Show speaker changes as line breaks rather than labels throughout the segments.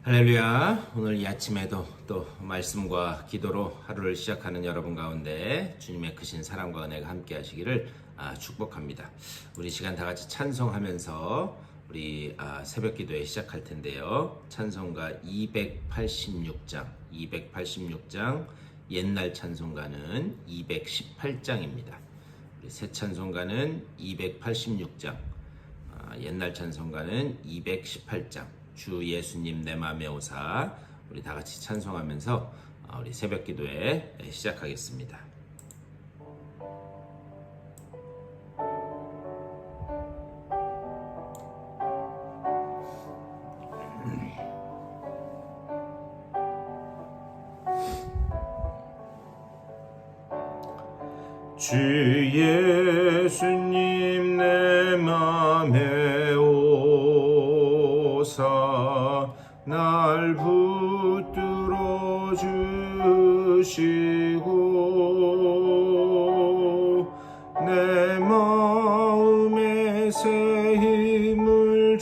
할렐루야. 오늘 이 아침에도 또 말씀과 기도로 하루를 시작하는 여러분 가운데 주님의 크신 사랑과 은혜가 함께 하시기를 축복합니다. 우리 시간 다 같이 찬송하면서 우리 새벽 기도에 시작할 텐데요. 찬송가 286장 옛날 찬송가는 218장입니다. 새 찬송가는 286장, 옛날 찬송가는 218장. 주 예수님 내 맘에 오사, 우리 다 같이 찬송하면서 우리 새벽 기도에 시작하겠습니다. 주 예수님 내 맘에 오사 날 붙들어 주시고 내 마음에 새 힘을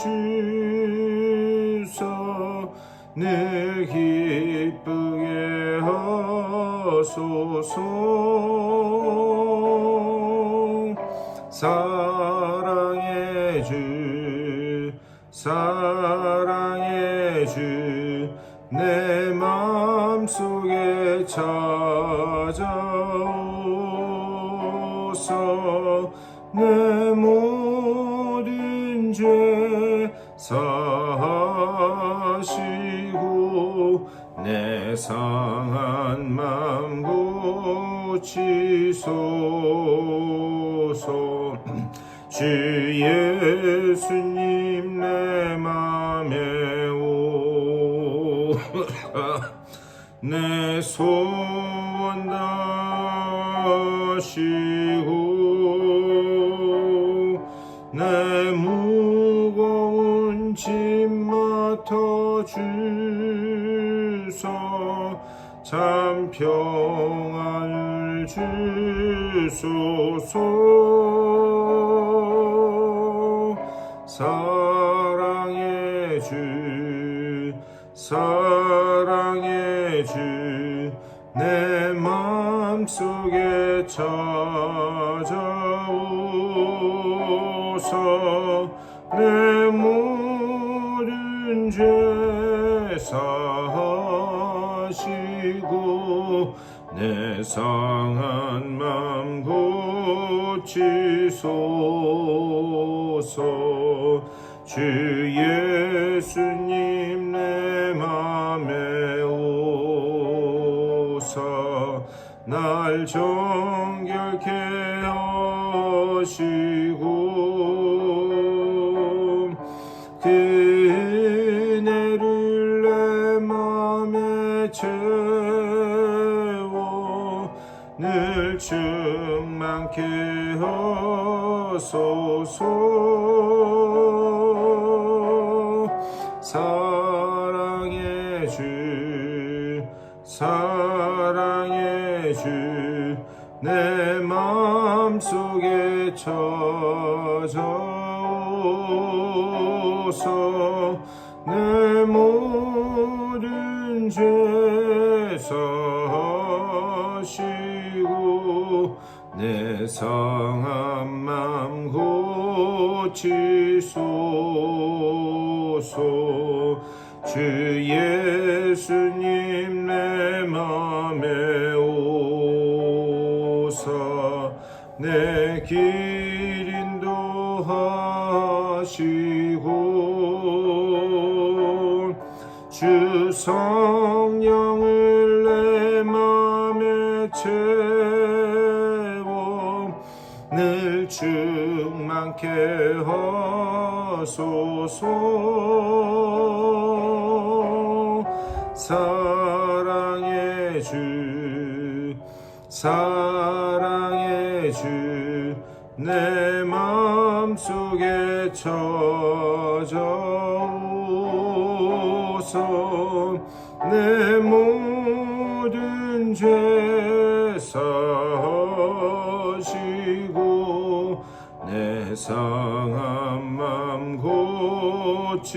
주사 늘 기쁘게 하소서. 사랑의 주 사랑의 주 내 맘속에 찾아오소. 내 모든 죄 사하시고 내 상한 맘 고치소서. 주 예수님 내 맘에 오사 내 소원 다시고 내 무거운 짐 맡아주소. 참 평안을 주소서. 사랑의 주 사랑의 주 내 맘속에 찾아오소. 내 모든 죄 사하시고 내 상한 맘 고치소서. 주 예수님 내 맘에 오사 날 정결케 하시고 그 은혜를 내 맘에 채워 늘 충만케 하소서. 사랑의 주 사랑의 주 내 맘속에 찾아오소. 내 모든 죄 사하시고 내 상한 맘 고치소서. 주 예수님 내 맘에 오사 내 길 인도하시고 주 성령을 내 맘에 채워 늘 충만케 하소서. 사랑의 주 사랑의 주 내 맘속에 찾아오소. 내 모든 죄 사하시고 내 상한 맘 고치소서.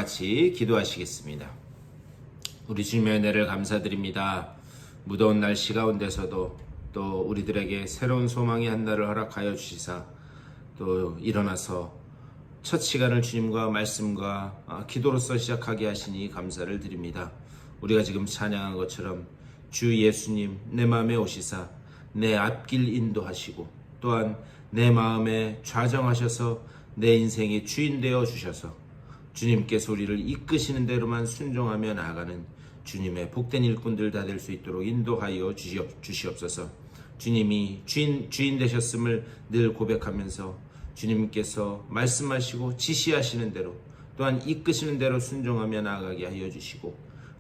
같이 기도하시겠습니다. 우리 주님의 은혜를 감사드립니다. 무더운 날씨 가운데서도 또 우리들에게 새로운 소망의 한 날을 허락하여 주시사 또 일어나서 첫 시간을 주님과 말씀과 기도로서 시작하게 하시니 감사를 드립니다. 우리가 지금 찬양한 것처럼 주 예수님 내 마음에 오시사 내 앞길 인도하시고 또한 내 마음에 좌정하셔서 내 인생의 주인 되어 주셔서 주님께서 우리를 이끄시는 대로만 순종하며 나아가는 주님의 복된 일꾼들 다 될 수 있도록 인도하여 주시옵소서. 주님이 주인 되셨음을 늘 고백하면서 주님께서 말씀하시고 지시하시는 대로 또한 이끄시는 대로 순종하며 나아가게 하여 주시고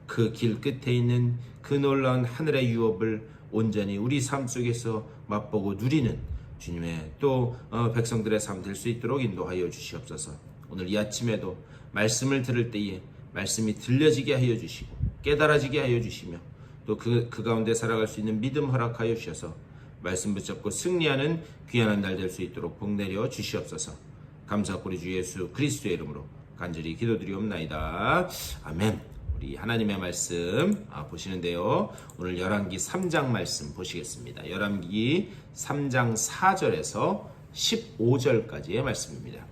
그 길 끝에 있는 그 놀라운 하늘의 유업을 온전히 우리 삶 속에서 맛보고 누리는 주님의 또 백성들의 삶 될 수 있도록 인도하여 주시옵소서. 오늘 이 아침에도 말씀을 들을 때에 말씀이 들려지게 하여 주시고 깨달아지게 하여 주시며 또 그 가운데 살아갈 수 있는 믿음 허락하여 주셔서 말씀 붙잡고 승리하는 귀한 한 날 될 수 있도록 복내려 주시옵소서. 감사하고 우리 주 예수 그리스도의 이름으로 간절히 기도드리옵나이다. 아멘. 우리 하나님의 말씀 보시는데요. 오늘 열왕기 3장 말씀 보시겠습니다. 열왕기 3장 4절에서 15절까지의 말씀입니다.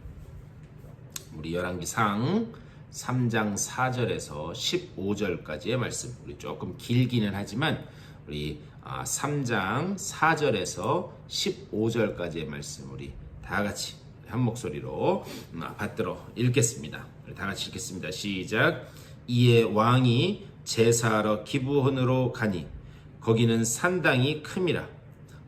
우리 열왕기상 3장 4절에서 15절까지의 말씀. 우리 조금 길기는 하지만 우리 3장 4절에서 15절까지의 말씀 우리 다 같이 한 목소리로 받들어 읽겠습니다. 우리 다 같이 읽겠습니다. 시작. 이에 왕이 제사하러 기브온으로 가니 거기는 산당이 큼이라.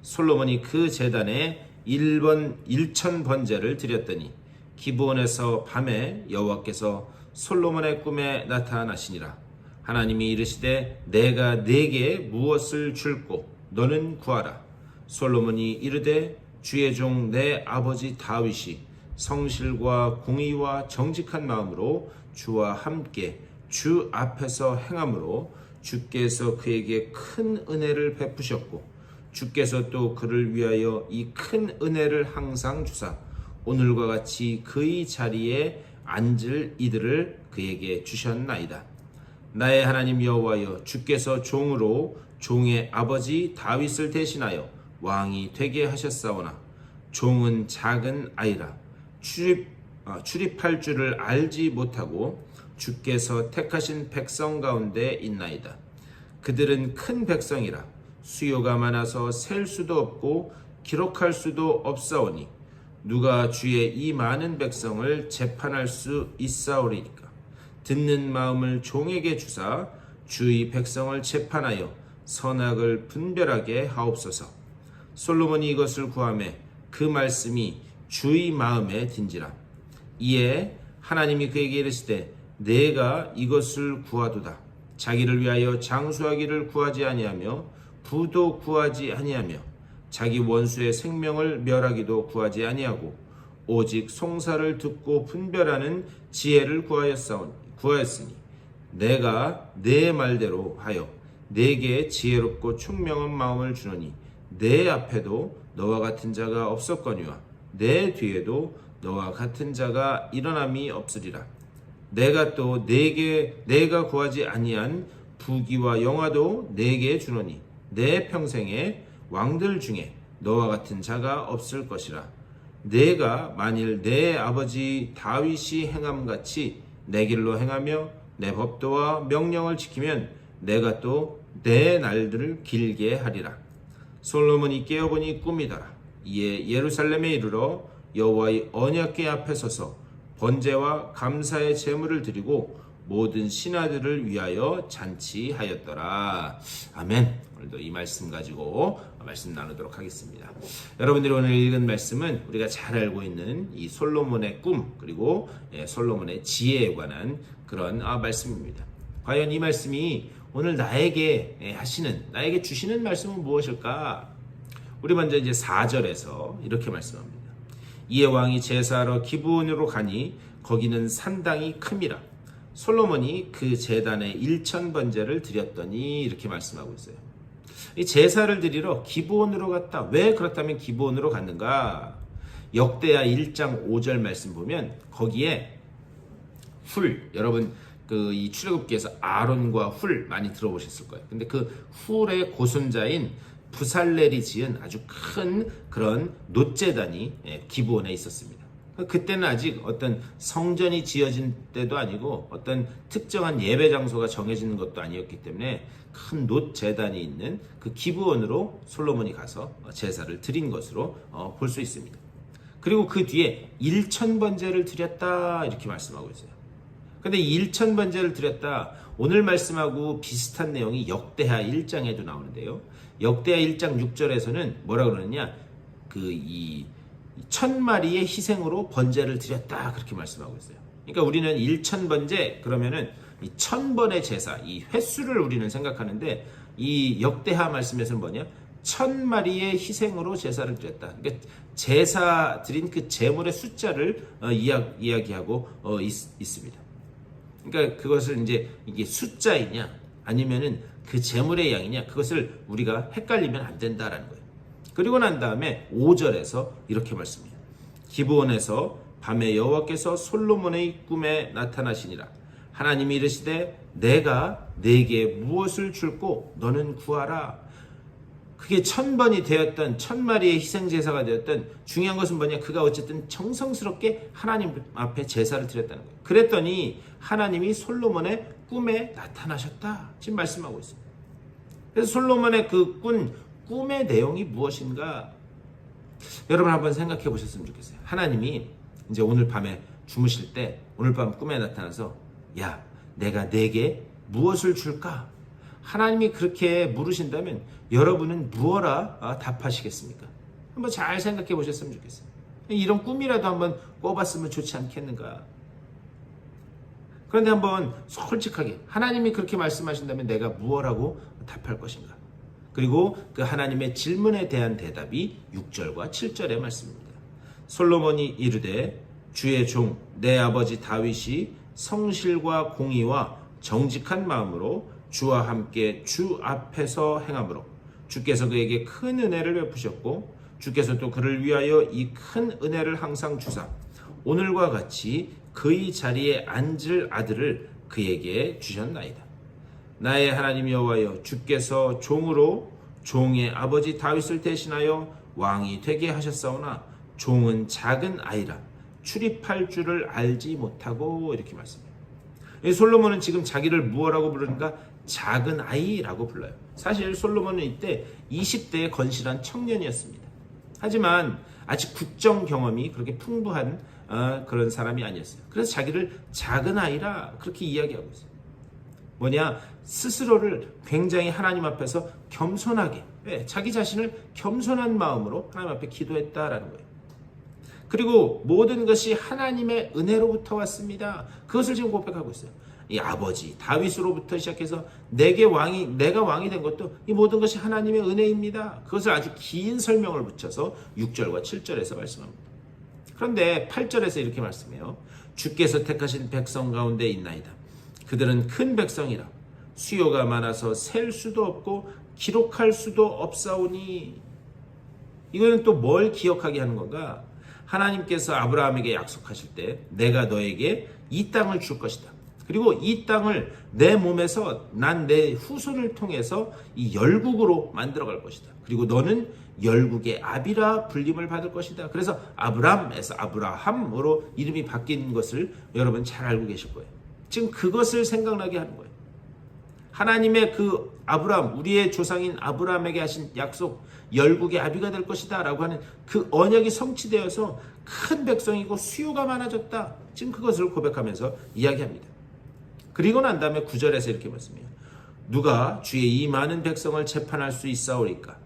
솔로몬이 그 제단에 1천 번제를 드렸더니 기브온에서 밤에 여호와께서 솔로몬의 꿈에 나타나시니라. 하나님이 이르시되 내가 네게 무엇을 줄꼬 너는 구하라. 솔로몬이 이르되 주의 종 내 아버지 다윗이 성실과 공의와 정직한 마음으로 주와 함께 주 앞에서 행함으로 주께서 그에게 큰 은혜를 베푸셨고 주께서 또 그를 위하여 이 큰 은혜를 항상 주사 오늘과 같이 그의 자리에 앉을 이들을 그에게 주셨나이다. 나의 하나님 여호와여 주께서 종으로 종의 아버지 다윗을 대신하여 왕이 되게 하셨사오나 종은 작은 아이라 출입할 줄을 알지 못하고 주께서 택하신 백성 가운데 있나이다. 그들은 큰 백성이라 수요가 많아서 셀 수도 없고 기록할 수도 없사오니 누가 주의 이 많은 백성을 재판할 수 있사오리니까. 듣는 마음을 종에게 주사 주의 백성을 재판하여 선악을 분별하게 하옵소서. 솔로몬이 이것을 구하매 그 말씀이 주의 마음에 든지라. 이에 하나님이 그에게 이르시되 내가 이것을 구하도다. 자기를 위하여 장수하기를 구하지 아니하며 부도 구하지 아니하며 자기 원수의 생명을 멸하기도 구하지 아니하고 오직 송사를 듣고 분별하는 지혜를 구하였으니 내가 내 말대로 하여 내게 지혜롭고 총명한 마음을 주노니 내 앞에도 너와 같은 자가 없었거니와 내 뒤에도 너와 같은 자가 일어남이 없으리라. 내가 또 내가 구하지 아니한 부귀와 영화도 내게 주노니 내 평생에 왕들 중에 너와 같은 자가 없을 것이라. 내가 만일 내 아버지 다윗이 행함같이 내 길로 행하며 내 법도와 명령을 지키면 내가 또 내 날들을 길게 하리라. 솔로몬이 깨어보니 꿈이더라. 이에 예루살렘에 이르러 여호와의 언약궤 앞에 서서 번제와 감사의 제물을 드리고 모든 신하들을 위하여 잔치하였더라. 아멘. 오늘도 이 말씀 가지고 말씀 나누도록 하겠습니다. 여러분들이 오늘 읽은 말씀은 우리가 잘 알고 있는 이 솔로몬의 꿈 그리고 솔로몬의 지혜에 관한 그런 말씀입니다. 과연 이 말씀이 오늘 나에게 주시는 말씀은 무엇일까? 우리 먼저 이제 4절에서 이렇게 말씀합니다. 이에 왕이 제사하러 기브온으로 가니 거기는 산당이 큼이라. 솔로몬이 그 제단에 1천 번제를 드렸더니 이렇게 말씀하고 있어요. 이 제사를 드리러 기브온으로 갔다. 왜 그렇다면 기브온으로 갔는가? 역대하 1장 5절 말씀 보면 거기에 훌, 여러분 그 이 출애굽기에서 아론과 훌 많이 들어보셨을 거예요. 근데 그 훌의 고손자인 부살렐이 지은 아주 큰 그런 놋제단이 기브온에 있었습니다. 그때는 아직 어떤 성전이 지어진 때도 아니고 어떤 특정한 예배 장소가 정해지는 것도 아니었기 때문에 큰 놋제단이 있는 그 기브온으로 솔로몬이 가서 제사를 드린 것으로 볼 수 있습니다. 그리고 그 뒤에 1000번제를 드렸다 이렇게 말씀하고 있어요. 근데 1000번제를 드렸다, 오늘 말씀하고 비슷한 내용이 역대하 1장에도 나오는데요. 역대하 1장 6절에서는 뭐라 그러느냐, 이 1000마리의 희생으로 번제를 드렸다 그렇게 말씀하고 있어요. 그러니까 우리는 1000번제 그러면은 이 1000번의 제사, 이 횟수를 우리는 생각하는데, 이 역대하 말씀에서는 뭐냐, 1000마리의 희생으로 제사를 드렸다. 그러니까 제사 드린 그 제물의 숫자를 이야기하고 있습니다. 그러니까 그것을 이제 이게 숫자이냐 아니면은 그 제물의 양이냐, 그것을 우리가 헷갈리면 안 된다라는 거예요. 그리고 난 다음에 5절에서 이렇게 말씀해요. 기브온에서 밤에 여호와께서 솔로몬의 꿈에 나타나시니라. 하나님이 이르시되 내가 네게 무엇을 줄고 너는 구하라. 그게 1000번이 되었던 1000마리의 희생제사가 되었던, 중요한 것은 뭐냐, 그가 어쨌든 정성스럽게 하나님 앞에 제사를 드렸다는 거예요. 그랬더니 하나님이 솔로몬의 꿈에 나타나셨다 지금 말씀하고 있습니다. 그래서 솔로몬의 그 꿈의 내용이 무엇인가, 여러분 한번 생각해 보셨으면 좋겠어요. 하나님이 이제 오늘 밤에 주무실 때 오늘 밤 꿈에 나타나서 야, 내가 네게 무엇을 줄까? 하나님이 그렇게 물으신다면 여러분은 무엇라 답하시겠습니까? 한번 잘 생각해 보셨으면 좋겠어요. 이런 꿈이라도 한번 꿔봤으면 좋지 않겠는가? 그런데 한번 솔직하게 하나님이 그렇게 말씀하신다면 내가 무엇라고 답할 것인가? 그리고 그 하나님의 질문에 대한 대답이 6절과 7절의 말씀입니다. 솔로몬이 이르되 주의 종 내 아버지 다윗이 성실과 공의와 정직한 마음으로 주와 함께 주 앞에서 행함으로 주께서 그에게 큰 은혜를 베푸셨고 주께서 또 그를 위하여 이 큰 은혜를 항상 주사 오늘과 같이 그의 자리에 앉을 아들을 그에게 주셨나이다. 나의 하나님 여호와여, 주께서 종으로 종의 아버지 다윗을 대신하여 왕이 되게 하셨사오나 종은 작은 아이라 출입할 줄을 알지 못하고, 이렇게 말씀해요. 솔로몬은 지금 자기를 무엇라고 부르는가? 작은 아이라고 불러요. 사실 솔로몬은 이때 20대의 건실한 청년이었습니다. 하지만 아직 국정 경험이 그렇게 풍부한 그런 사람이 아니었어요. 그래서 자기를 작은 아이라 그렇게 이야기하고 있어요. 뭐냐, 스스로를 굉장히 하나님 앞에서 겸손하게, 자기 자신을 겸손한 마음으로 하나님 앞에 기도했다라는 거예요. 그리고 모든 것이 하나님의 은혜로부터 왔습니다. 그것을 지금 고백하고 있어요. 이 아버지 다윗으로부터 시작해서 내가 왕이 된 것도 이 모든 것이 하나님의 은혜입니다. 그것을 아주 긴 설명을 붙여서 6절과 7절에서 말씀합니다. 그런데 8절에서 이렇게 말씀해요. 주께서 택하신 백성 가운데 있나이다. 그들은 큰 백성이라 수요가 많아서 셀 수도 없고 기록할 수도 없사오니. 이거는 또 뭘 기억하게 하는 건가? 하나님께서 아브라함에게 약속하실 때 내가 너에게 이 땅을 줄 것이다. 그리고 이 땅을 내 몸에서 난 내 후손을 통해서 이 열국으로 만들어갈 것이다. 그리고 너는 열국의 아비라 불림을 받을 것이다. 그래서 아브람에서 아브라함으로 이름이 바뀐 것을 여러분 잘 알고 계실 거예요. 지금 그것을 생각나게 하는 거예요. 하나님의 그 아브람, 우리의 조상인 아브라함에게 하신 약속, 열국의 아비가 될 것이다 라고 하는 그 언약이 성취되어서 큰 백성이고 수요가 많아졌다. 지금 그것을 고백하면서 이야기합니다. 그리고 난 다음에 9절에서 이렇게 말씀해요. 누가 주의 이 많은 백성을 재판할 수 있사오리까?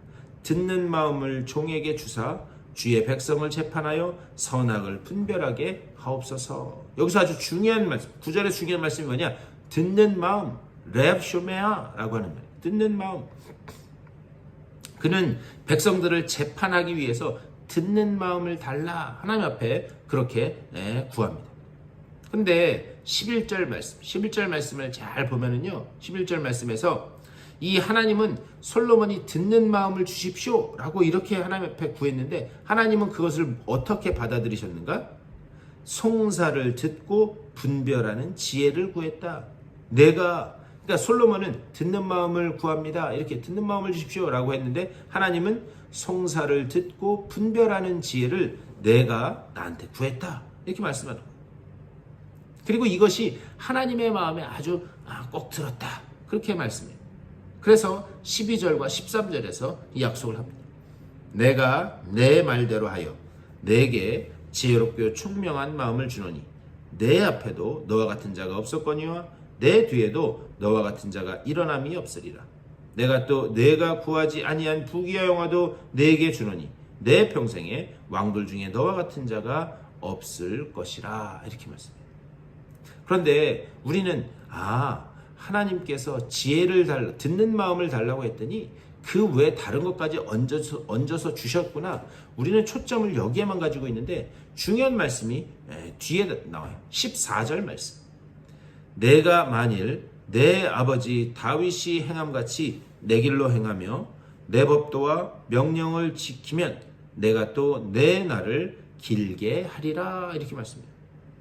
듣는 마음을 종에게 주사 주의 백성을 재판하여 선악을 분별하게 하옵소서. 여기서 아주 중요한 말씀, 9절의 중요한 말씀이 뭐냐? 듣는 마음, 랩쇼메아라고 하는 말이에요. 듣는 마음. 그는 백성들을 재판하기 위해서 듣는 마음을 달라 하나님 앞에 그렇게 구합니다. 근데 11절 말씀을 잘 보면은요, 11절 말씀에서 이 하나님은 솔로몬이 듣는 마음을 주십시오 라고 이렇게 하나님 앞에 구했는데 하나님은 그것을 어떻게 받아들이셨는가? 송사를 듣고 분별하는 지혜를 구했다. 그러니까 솔로몬은 듣는 마음을 구합니다. 이렇게 듣는 마음을 주십시오라고 했는데 하나님은 송사를 듣고 분별하는 지혜를 내가 나한테 구했다. 이렇게 말씀하는 거예요. 그리고 이것이 하나님의 마음에 아주 꼭 들었다. 그렇게 말씀해요. 그래서 12절과 13절에서 이 약속을 합니다. 내가 내 말대로 하여 내게 지혜롭고 총명한 마음을 주노니 내 앞에도 너와 같은 자가 없었거니와 내 뒤에도 너와 같은 자가 일어남이 없으리라. 내가 또 내가 구하지 아니한 부귀와 영화도 내게 주노니 내 평생에 왕들 중에 너와 같은 자가 없을 것이라. 이렇게 말씀해요. 그런데 우리는 하나님께서 지혜를 듣는 마음을 달라고 했더니 그 외에 다른 것까지 얹어서 주셨구나. 우리는 초점을 여기에만 가지고 있는데 중요한 말씀이 뒤에 나와요. 14절 말씀. 내가 만일 내 아버지 다윗이 행함같이 내 길로 행하며 내 법도와 명령을 지키면 내가 또 내 날을 길게 하리라. 이렇게 말씀해요.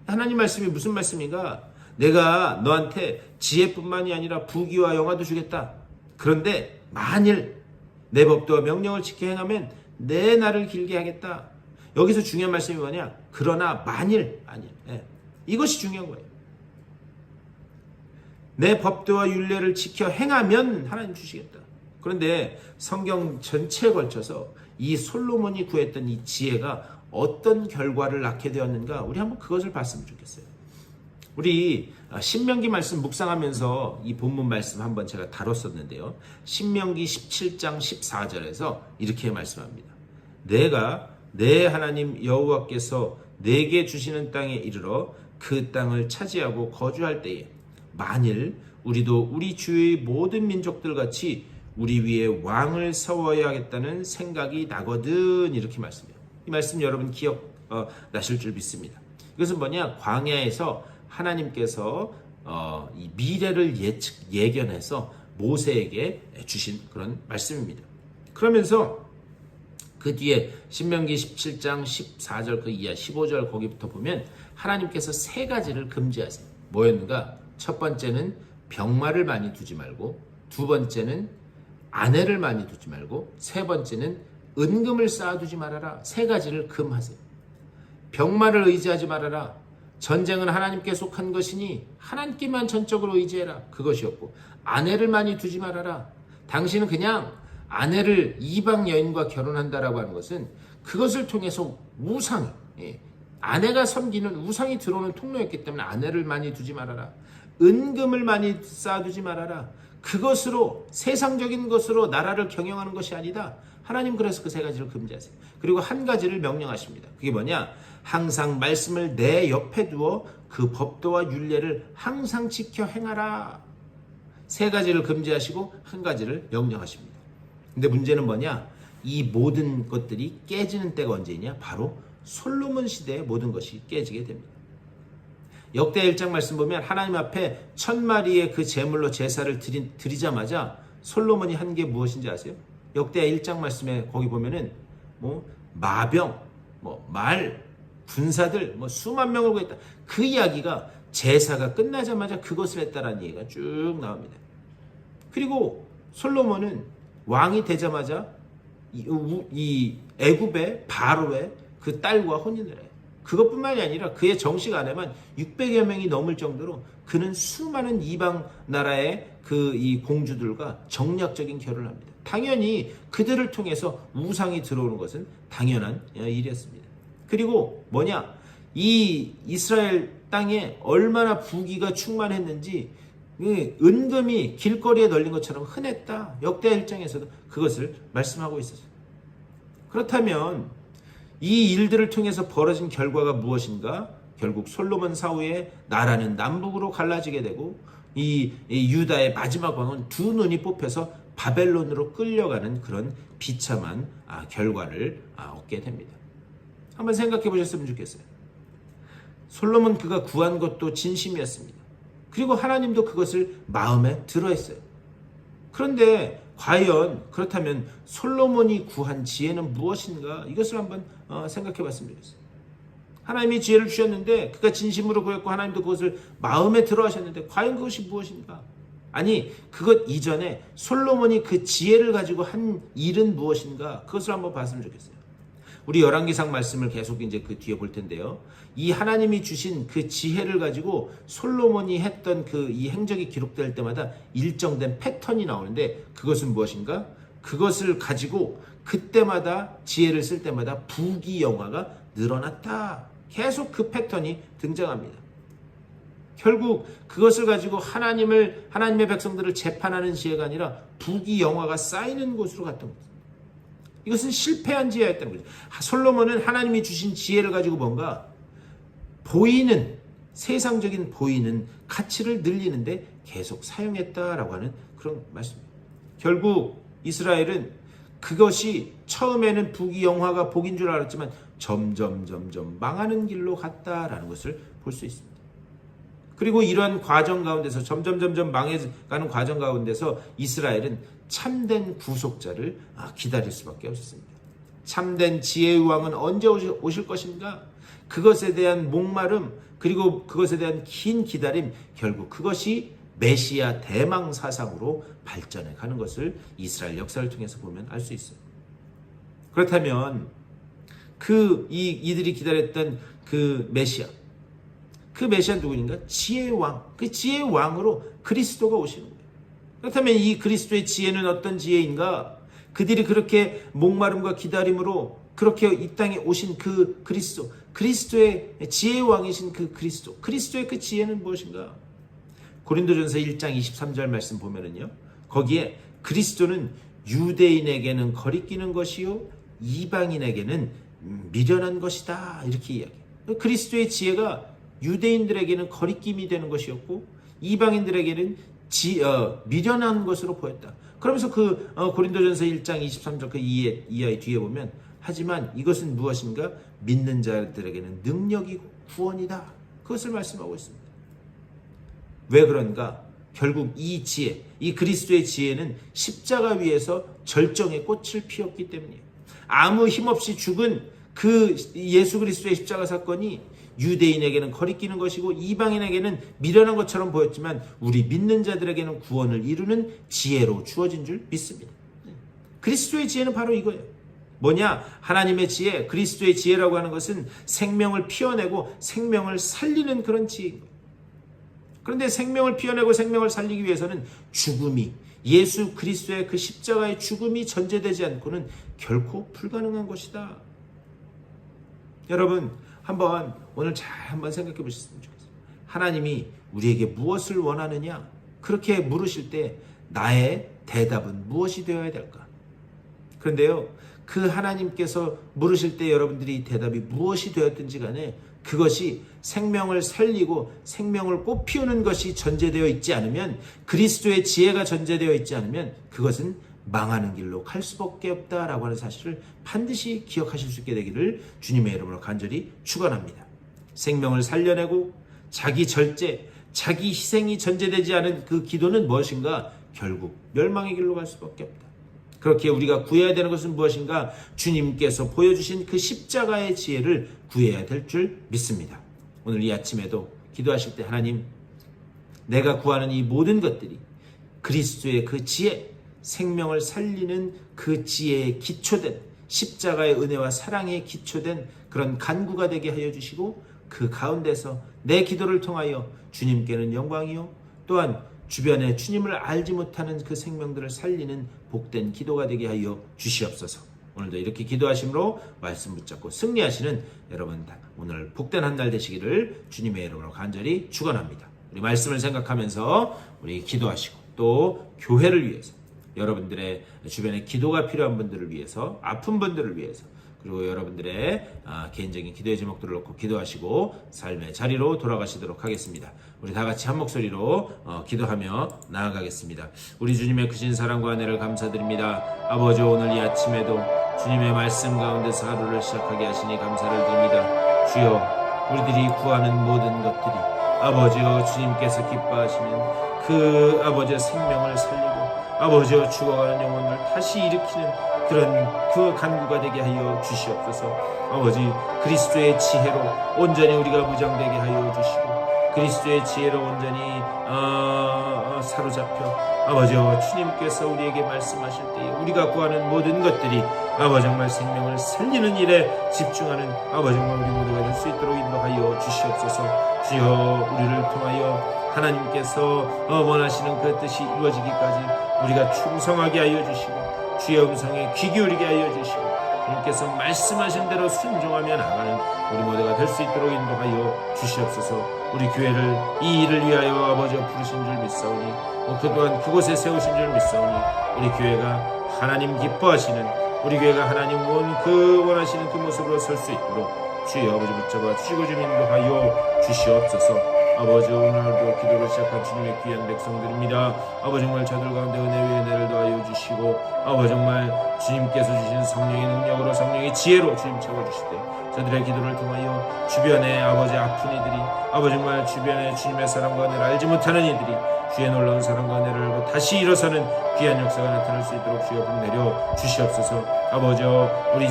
하나님 말씀이 무슨 말씀인가? 내가 너한테 지혜뿐만이 아니라 부귀와 영화도 주겠다. 그런데 만일 내 법도와 명령을 지켜 행하면 내 날을 길게 하겠다. 여기서 중요한 말씀이 뭐냐? 그러나 만일. 이것이 중요한 거예요. 내 법도와 율례를 지켜 행하면 하나님 주시겠다. 그런데 성경 전체에 걸쳐서 이 솔로몬이 구했던 이 지혜가 어떤 결과를 낳게 되었는가? 우리 한번 그것을 봤으면 좋겠어요. 우리 신명기 말씀 묵상하면서 이 본문 말씀 한번 제가 다뤘었는데요. 신명기 17장 14절에서 이렇게 말씀합니다. 내가 내 하나님 여호와께서 내게 주시는 땅에 이르러 그 땅을 차지하고 거주할 때에 만일 우리도 우리 주위의 모든 민족들 같이 우리 위에 왕을 세워야 하겠다는 생각이 나거든. 이렇게 말씀해요. 이 말씀 여러분 기억 나실 줄 믿습니다. 이것은 뭐냐? 광야에서 하나님께서 이 미래를 예견해서 모세에게 주신 그런 말씀입니다. 그러면서 그 뒤에 신명기 17장 14절 그 이하 15절 거기부터 보면 하나님께서 세 가지를 금지하세요. 뭐였는가? 첫 번째는 병마를 많이 두지 말고, 두 번째는 아내를 많이 두지 말고, 세 번째는 은금을 쌓아두지 말아라. 세 가지를 금하세요. 병마를 의지하지 말아라. 전쟁은 하나님께 속한 것이니 하나님께만 전적으로 의지해라. 그것이었고, 아내를 많이 두지 말아라. 당신은 그냥 아내를 이방 여인과 결혼한다라고 하는 것은 그것을 통해서 우상, 아내가 섬기는 우상이 들어오는 통로였기 때문에 아내를 많이 두지 말아라. 은금을 많이 쌓아두지 말아라. 그것으로 세상적인 것으로 나라를 경영하는 것이 아니다. 하나님 그래서 그 세 가지를 금지하세요. 그리고 한 가지를 명령하십니다. 그게 뭐냐? 항상 말씀을 내 옆에 두어 그 법도와 율례를 항상 지켜 행하라. 세 가지를 금지하시고 한 가지를 명령하십니다. 근데 문제는 뭐냐? 이 모든 것들이 깨지는 때가 언제냐? 바로 솔로몬 시대의 모든 것이 깨지게 됩니다. 역대 1장 말씀 보면 하나님 앞에 1000마리의 그 제물로 제사를 드리자마자 솔로몬이 한 게 무엇인지 아세요? 역대 1장 말씀에 거기 보면은 마병, 말, 군사들 수만 명을 구했다. 그 이야기가 제사가 끝나자마자 그것을 했다라는 얘기가 쭉 나옵니다. 그리고 솔로몬은 왕이 되자마자 이 애굽의 바로의 그 딸과 혼인을 해요. 그것뿐만이 아니라 그의 정식 아내만 600여 명이 넘을 정도로 그는 수많은 이방 나라의 그 이 공주들과 정략적인 결혼을 합니다. 당연히 그들을 통해서 우상이 들어오는 것은 당연한 일이었습니다. 그리고 뭐냐? 이 이스라엘 땅에 얼마나 부귀가 충만했는지 은금이 길거리에 널린 것처럼 흔했다. 역대 1장에서도 그것을 말씀하고 있었어요. 그렇다면 이 일들을 통해서 벌어진 결과가 무엇인가? 결국 솔로몬 사후에 나라는 남북으로 갈라지게 되고 이 유다의 마지막 왕은 두 눈이 뽑혀서 바벨론으로 끌려가는 그런 비참한 결과를 얻게 됩니다. 한번 생각해 보셨으면 좋겠어요. 솔로몬 그가 구한 것도 진심이었습니다. 그리고 하나님도 그것을 마음에 들어했어요. 그런데 과연 그렇다면 솔로몬이 구한 지혜는 무엇인가? 이것을 한번 생각해 봤으면 좋겠어요. 하나님이 지혜를 주셨는데 그가 진심으로 구했고 하나님도 그것을 마음에 들어 하셨는데 과연 그것이 무엇인가? 아니, 그것 이전에 솔로몬이 그 지혜를 가지고 한 일은 무엇인가? 그것을 한번 봤으면 좋겠어요. 우리 열왕기상 말씀을 계속 이제 그 뒤에 볼 텐데요. 이 하나님이 주신 그 지혜를 가지고 솔로몬이 했던 그 이 행적이 기록될 때마다 일정된 패턴이 나오는데 그것은 무엇인가? 그것을 가지고 그때마다 지혜를 쓸 때마다 부귀영화가 늘어났다. 계속 그 패턴이 등장합니다. 결국 그것을 가지고 하나님의 백성들을 재판하는 지혜가 아니라 부귀영화가 쌓이는 곳으로 갔던 거죠. 이것은 실패한 지혜였다는 거죠. 솔로몬은 하나님이 주신 지혜를 가지고 뭔가 세상적인 보이는 가치를 늘리는데 계속 사용했다라고 하는 그런 말씀입니다. 결국 이스라엘은 그것이 처음에는 부귀영화가 복인 줄 알았지만 점점 망하는 길로 갔다라는 것을 볼 수 있습니다. 그리고 이러한 과정 가운데서 점점 망해가는 과정 가운데서 이스라엘은 참된 구속자를 기다릴 수밖에 없었습니다. 참된 지혜의 왕은 언제 오실 것인가? 그것에 대한 목마름, 그리고 그것에 대한 긴 기다림, 결국 그것이 메시아 대망 사상으로 발전해 가는 것을 이스라엘 역사를 통해서 보면 알 수 있어요. 그렇다면 이들이 기다렸던 그 메시아는 누구인가? 지혜의 왕. 그 지혜의 왕으로 그리스도가 오시는 거예요. 그렇다면 이 그리스도의 지혜는 어떤 지혜인가? 그들이 그렇게 목마름과 기다림으로 그렇게 이 땅에 오신 그 그리스도의 지혜의 왕이신 그 그리스도의 그 지혜는 무엇인가? 고린도전서 1장 23절 말씀 보면은요. 거기에 그리스도는 유대인에게는 거리끼는 것이요 이방인에게는 미련한 것이다. 이렇게 이야기해요. 그리스도의 지혜가 유대인들에게는 거리낌이 되는 것이었고 이방인들에게는 미련한 것으로 보였다. 그러면서 고린도전서 1장 23절 그 이하의 뒤에 보면 하지만 이것은 무엇인가? 믿는 자들에게는 능력이고 구원이다. 그것을 말씀하고 있습니다. 왜 그런가? 결국 이 지혜, 이 그리스도의 지혜는 십자가 위에서 절정의 꽃을 피웠기 때문이에요. 아무 힘없이 죽은 그 예수 그리스도의 십자가 사건이 유대인에게는 거리끼는 것이고 이방인에게는 미련한 것처럼 보였지만 우리 믿는 자들에게는 구원을 이루는 지혜로 주어진 줄 믿습니다. 그리스도의 지혜는 바로 이거예요. 뭐냐? 하나님의 지혜, 그리스도의 지혜라고 하는 것은 생명을 피워내고 생명을 살리는 그런 지혜인 거예요. 그런데 생명을 피워내고 생명을 살리기 위해서는 예수 그리스도의 그 십자가의 죽음이 전제되지 않고는 결코 불가능한 것이다. 여러분, 오늘 잘 한번 생각해 보셨으면 좋겠어요. 하나님이 우리에게 무엇을 원하느냐? 그렇게 물으실 때 나의 대답은 무엇이 되어야 될까? 그런데요, 그 하나님께서 물으실 때 여러분들이 대답이 무엇이 되었든지 간에 그것이 생명을 살리고 생명을 꽃피우는 것이 전제되어 있지 않으면, 그리스도의 지혜가 전제되어 있지 않으면 그것은 망하는 길로 갈 수밖에 없다라고 하는 사실을 반드시 기억하실 수 있게 되기를 주님의 이름으로 간절히 축원합니다. 생명을 살려내고 자기 절제, 자기 희생이 전제되지 않은 그 기도는 무엇인가? 결국 멸망의 길로 갈 수밖에 없다. 그렇게 우리가 구해야 되는 것은 무엇인가? 주님께서 보여주신 그 십자가의 지혜를 구해야 될 줄 믿습니다. 오늘 이 아침에도 기도하실 때 하나님, 내가 구하는 이 모든 것들이 그리스도의 그 지혜, 생명을 살리는 그 지혜에 기초된 십자가의 은혜와 사랑에 기초된 그런 간구가 되게 하여 주시고 그 가운데서 내 기도를 통하여 주님께는 영광이요 또한 주변에 주님을 알지 못하는 그 생명들을 살리는 복된 기도가 되게 하여 주시옵소서. 오늘도 이렇게 기도하심으로 말씀 붙잡고 승리하시는 여러분 오늘 복된 한 날 되시기를 주님의 이름으로 간절히 축원합니다. 우리 말씀을 생각하면서 우리 기도하시고 또 교회를 위해서, 여러분들의 주변에 기도가 필요한 분들을 위해서, 아픈 분들을 위해서, 그리고 여러분들의 개인적인 기도의 제목들을 놓고 기도하시고 삶의 자리로 돌아가시도록 하겠습니다. 우리 다 같이 한 목소리로 기도하며 나아가겠습니다. 우리 주님의 크신 사랑과 은혜를 감사드립니다. 아버지, 오늘 이 아침에도 주님의 말씀 가운데서 하루를 시작하게 하시니 감사를 드립니다. 주여, 우리들이 구하는 모든 것들이 아버지여 주님께서 기뻐하시는 그 아버지의 생명을 살리고 아버지여 죽어가는 영혼을 다시 일으키는 그런 그 간구가 되게 하여 주시옵소서. 아버지, 그리스도의 지혜로 온전히 우리가 무장되게 하여 주시고 그리스도의 지혜로 온전히 사로잡혀 아버지와 주님께서 우리에게 말씀하실 때에 우리가 구하는 모든 것들이 아버지 정말 생명을 살리는 일에 집중하는 아버지 정말 우리 모두가 될 수 있도록 인도하여 주시옵소서. 주여, 우리를 통하여 하나님께서 원하시는 그 뜻이 이루어지기까지 우리가 충성하게 하여 주시고 주의 음성에 귀 기울이게 하여 주시고 주님께서 말씀하신 대로 순종하며 나가는 우리 모두가 될 수 있도록 인도하여 주시옵소서. 우리 교회를 이 일을 위하여 아버지가 부르신 줄 믿사오니 그동안 그곳에 세우신 줄 믿사오니 우리 교회가 하나님 기뻐하시는 우리 교회가 하나님 원하시는 그 모습으로 설 수 있도록 주의 아버지 붙잡아 주시고 좀 인도하여 주시옵소서. 아버지, 오늘도 기도로 시작한 주님의 귀한 백성들입니다. 아버지 정말 저들 가운데 은혜 위에 은혜를 더하여 주시고 아버지 정말 주님께서 주신 성령의 능력으로 성령의 지혜로 주님 채워주실 때 저들의 기도를 통하여 주변에 아버지 아픈 이들이 아버지 정말 주변에 주님의 사랑과 은혜를 알지 못하는 이들이 주의 놀라운 사랑과 은혜를 알고 다시 일어서는 귀한 역사가 나타날 수 있도록 주여 복 내려 주시옵소서. 아버지, 우리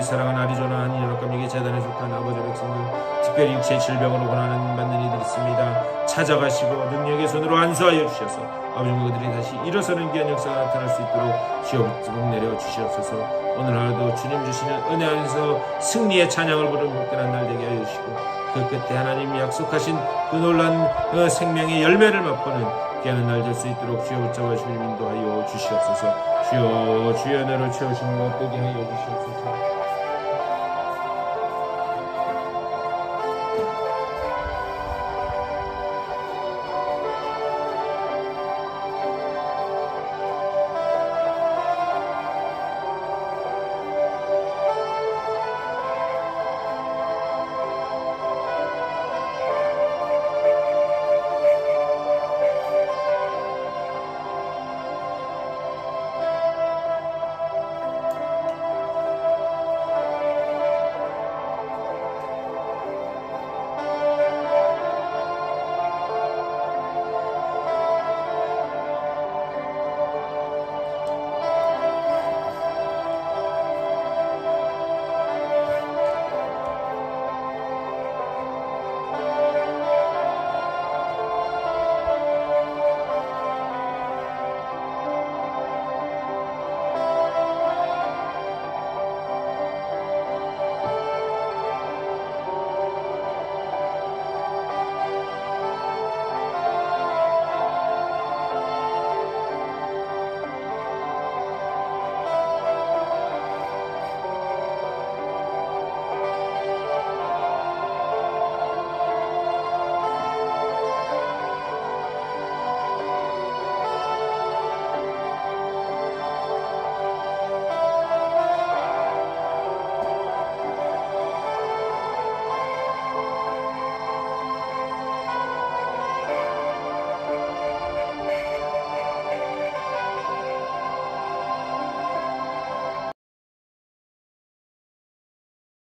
사랑하는 아리조나 한인연합감리교 재단에 속한 아버지 백성들 특별히 육체의 질병으로 고난을 받는 이들이 있습니다. 찾아가시고 능력의 손으로 안수하여 주셔서 아버지 그들이 다시 일어서는 귀한 역사가 나타날 수 있도록 주여 복 내려 주시옵소서. 오늘 하루도 주님 주시는 은혜 안에서 승리의 찬양을 부르는 복된 날 되게 하여 주시고 그 끝에 하나님이 약속하신 그 놀란 생명의 열매를 맛보는 귀한 날 될 수 있도록 주여 붙잡아 주님 인도하여 주시옵소서. 주여, 주의 은혜로 채우시는 것 되게 하여 주시옵소서.